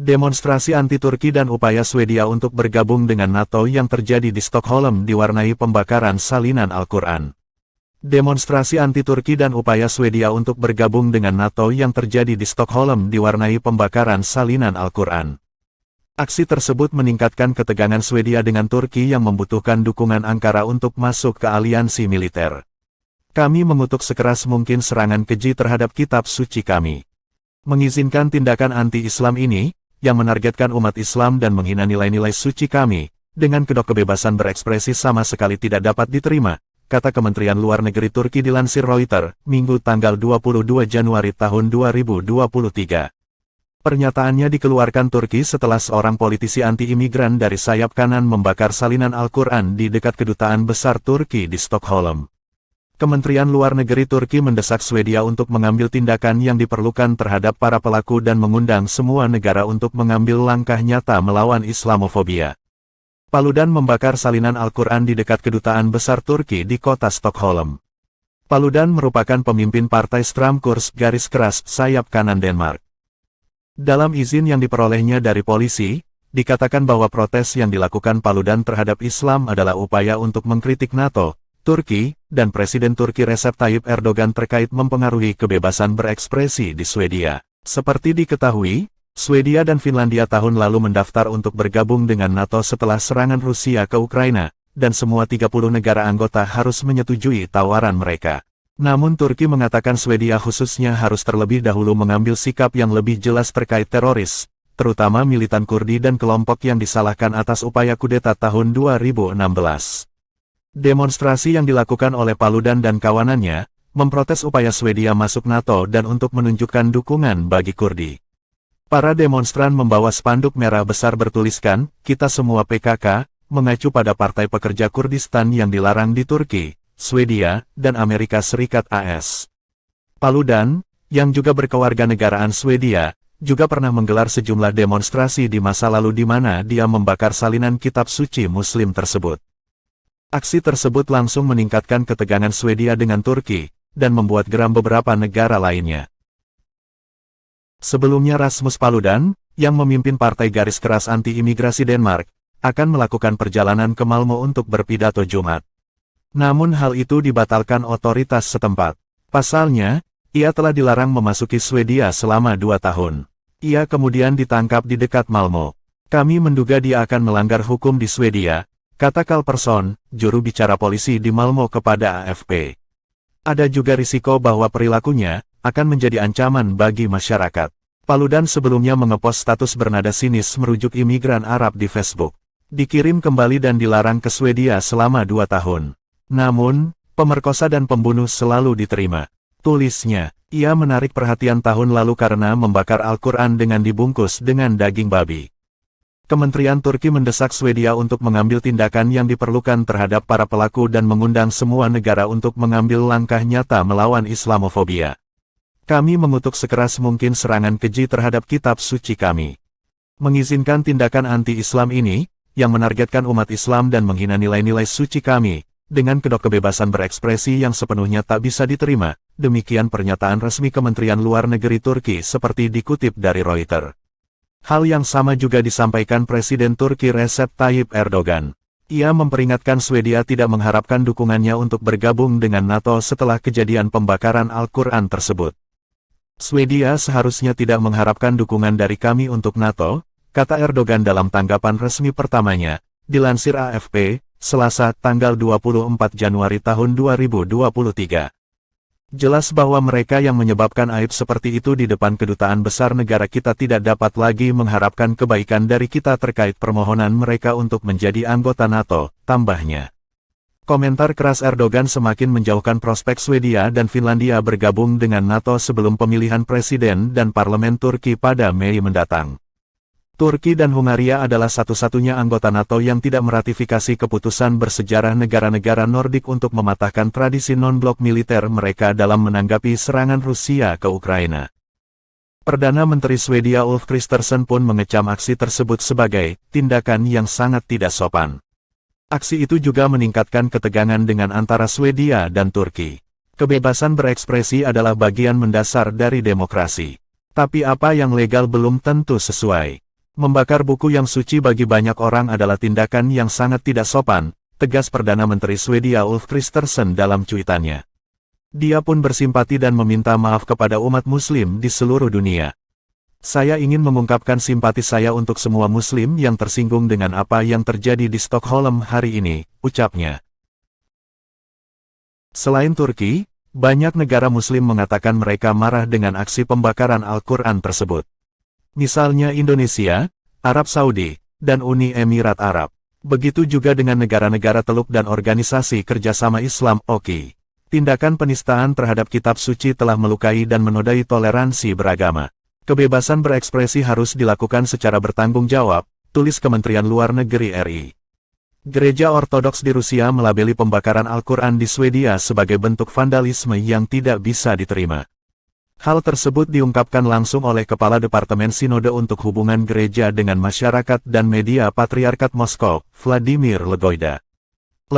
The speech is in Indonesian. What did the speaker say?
Demonstrasi anti-Turki dan upaya Swedia untuk bergabung dengan NATO yang terjadi di Stockholm diwarnai pembakaran salinan Al-Quran. Demonstrasi anti-Turki dan upaya Swedia untuk bergabung dengan NATO yang terjadi di Stockholm diwarnai pembakaran salinan Al-Quran. Aksi tersebut meningkatkan ketegangan Swedia dengan Turki yang membutuhkan dukungan Ankara untuk masuk ke aliansi militer. Kami mengutuk sekeras mungkin serangan keji terhadap kitab suci kami. Mengizinkan tindakan anti-Islam ini, yang menargetkan umat Islam dan menghina nilai-nilai suci kami, dengan kedok kebebasan berekspresi sama sekali tidak dapat diterima, kata Kementerian Luar Negeri Turki dilansir Reuters, Minggu tanggal 22 Januari tahun 2023. Pernyataannya dikeluarkan Turki setelah seorang politisi anti-imigran dari sayap kanan membakar salinan Al-Quran di dekat Kedutaan Besar Turki di Stockholm. Kementerian Luar Negeri Turki mendesak Swedia untuk mengambil tindakan yang diperlukan terhadap para pelaku dan mengundang semua negara untuk mengambil langkah nyata melawan Islamofobia. Paludan membakar salinan Al-Quran di dekat Kedutaan Besar Turki di kota Stockholm. Paludan merupakan pemimpin partai Stramkurs garis keras sayap kanan Denmark. Dalam izin yang diperolehnya dari polisi, dikatakan bahwa protes yang dilakukan Paludan terhadap Islam adalah upaya untuk mengkritik NATO, Turki, dan Presiden Turki Recep Tayyip Erdogan terkait mempengaruhi kebebasan berekspresi di Swedia. Seperti diketahui, Swedia dan Finlandia tahun lalu mendaftar untuk bergabung dengan NATO setelah serangan Rusia ke Ukraina, dan semua 30 negara anggota harus menyetujui tawaran mereka. Namun Turki mengatakan Swedia khususnya harus terlebih dahulu mengambil sikap yang lebih jelas terkait teroris, terutama militan Kurdi dan kelompok yang disalahkan atas upaya kudeta tahun 2016. Demonstrasi yang dilakukan oleh Paludan dan kawanannya, memprotes upaya Swedia masuk NATO dan untuk menunjukkan dukungan bagi Kurdi. Para demonstran membawa spanduk merah besar bertuliskan, "Kita semua PKK", mengacu pada Partai Pekerja Kurdistan yang dilarang di Turki, Swedia, dan Amerika Serikat AS. Paludan, yang juga berkewarganegaraan Swedia, juga pernah menggelar sejumlah demonstrasi di masa lalu di mana dia membakar salinan kitab suci Muslim tersebut. Aksi tersebut langsung meningkatkan ketegangan Swedia dengan Turki, dan membuat geram beberapa negara lainnya. Sebelumnya Rasmus Paludan, yang memimpin partai garis keras anti-imigrasi Denmark, akan melakukan perjalanan ke Malmö untuk berpidato Jumat. Namun hal itu dibatalkan otoritas setempat. Pasalnya, ia telah dilarang memasuki Swedia selama 2 tahun. Ia kemudian ditangkap di dekat Malmö. "Kami menduga dia akan melanggar hukum di Swedia," kata Carl-Persson, juru bicara polisi di Malmö kepada AFP. Ada juga risiko bahwa perilakunya akan menjadi ancaman bagi masyarakat. Paludan sebelumnya mengepost status bernada sinis merujuk imigran Arab di Facebook. Dikirim kembali dan dilarang ke Swedia selama 2 tahun. Namun, pemerkosa dan pembunuh selalu diterima. Tulisnya, ia menarik perhatian tahun lalu karena membakar Al-Quran dengan dibungkus dengan daging babi. Kementerian Turki mendesak Swedia untuk mengambil tindakan yang diperlukan terhadap para pelaku dan mengundang semua negara untuk mengambil langkah nyata melawan Islamofobia. "Kami mengutuk sekeras mungkin serangan keji terhadap kitab suci kami. Mengizinkan tindakan anti-Islam ini, yang menargetkan umat Islam dan menghina nilai-nilai suci kami, dengan kedok kebebasan berekspresi yang sepenuhnya tak bisa diterima," demikian pernyataan resmi Kementerian Luar Negeri Turki seperti dikutip dari Reuters. Hal yang sama juga disampaikan Presiden Turki Recep Tayyip Erdogan. Ia memperingatkan Swedia tidak mengharapkan dukungannya untuk bergabung dengan NATO setelah kejadian pembakaran Al-Quran tersebut. "Swedia seharusnya tidak mengharapkan dukungan dari kami untuk NATO," kata Erdogan dalam tanggapan resmi pertamanya, dilansir AFP, Selasa tanggal 24 Januari tahun 2023. Jelas bahwa mereka yang menyebabkan aib seperti itu di depan kedutaan besar negara kita tidak dapat lagi mengharapkan kebaikan dari kita terkait permohonan mereka untuk menjadi anggota NATO, tambahnya. Komentar keras Erdogan semakin menjauhkan prospek Swedia dan Finlandia bergabung dengan NATO sebelum pemilihan presiden dan parlemen Turki pada Mei mendatang. Turki dan Hungaria adalah satu-satunya anggota NATO yang tidak meratifikasi keputusan bersejarah negara-negara Nordik untuk mematahkan tradisi non-blok militer mereka dalam menanggapi serangan Rusia ke Ukraina. Perdana Menteri Swedia Ulf Kristersson pun mengecam aksi tersebut sebagai tindakan yang sangat tidak sopan. Aksi itu juga meningkatkan ketegangan dengan antara Swedia dan Turki. Kebebasan berekspresi adalah bagian mendasar dari demokrasi. Tapi apa yang legal belum tentu sesuai Membakar buku yang suci bagi banyak orang adalah tindakan yang sangat tidak sopan, tegas Perdana Menteri Swedia Ulf Kristersson dalam cuitannya. Dia pun bersimpati dan meminta maaf kepada umat muslim di seluruh dunia. Saya ingin mengungkapkan simpati saya untuk semua muslim yang tersinggung dengan apa yang terjadi di Stockholm hari ini, ucapnya. Selain Turki, banyak negara muslim mengatakan mereka marah dengan aksi pembakaran Al-Quran tersebut. Misalnya Indonesia, Arab Saudi, dan Uni Emirat Arab. Begitu juga dengan negara-negara Teluk dan Organisasi Kerjasama Islam (OKI. Tindakan penistaan terhadap kitab suci telah melukai dan menodai toleransi beragama. Kebebasan berekspresi harus dilakukan secara bertanggung jawab, tulis Kementerian Luar Negeri RI. Gereja Ortodoks di Rusia melabeli pembakaran Al-Quran di Swedia sebagai bentuk vandalisme yang tidak bisa diterima. Hal tersebut diungkapkan langsung oleh Kepala Departemen Sinode untuk Hubungan Gereja dengan Masyarakat dan Media Patriarkat Moskow, Vladimir Legoida.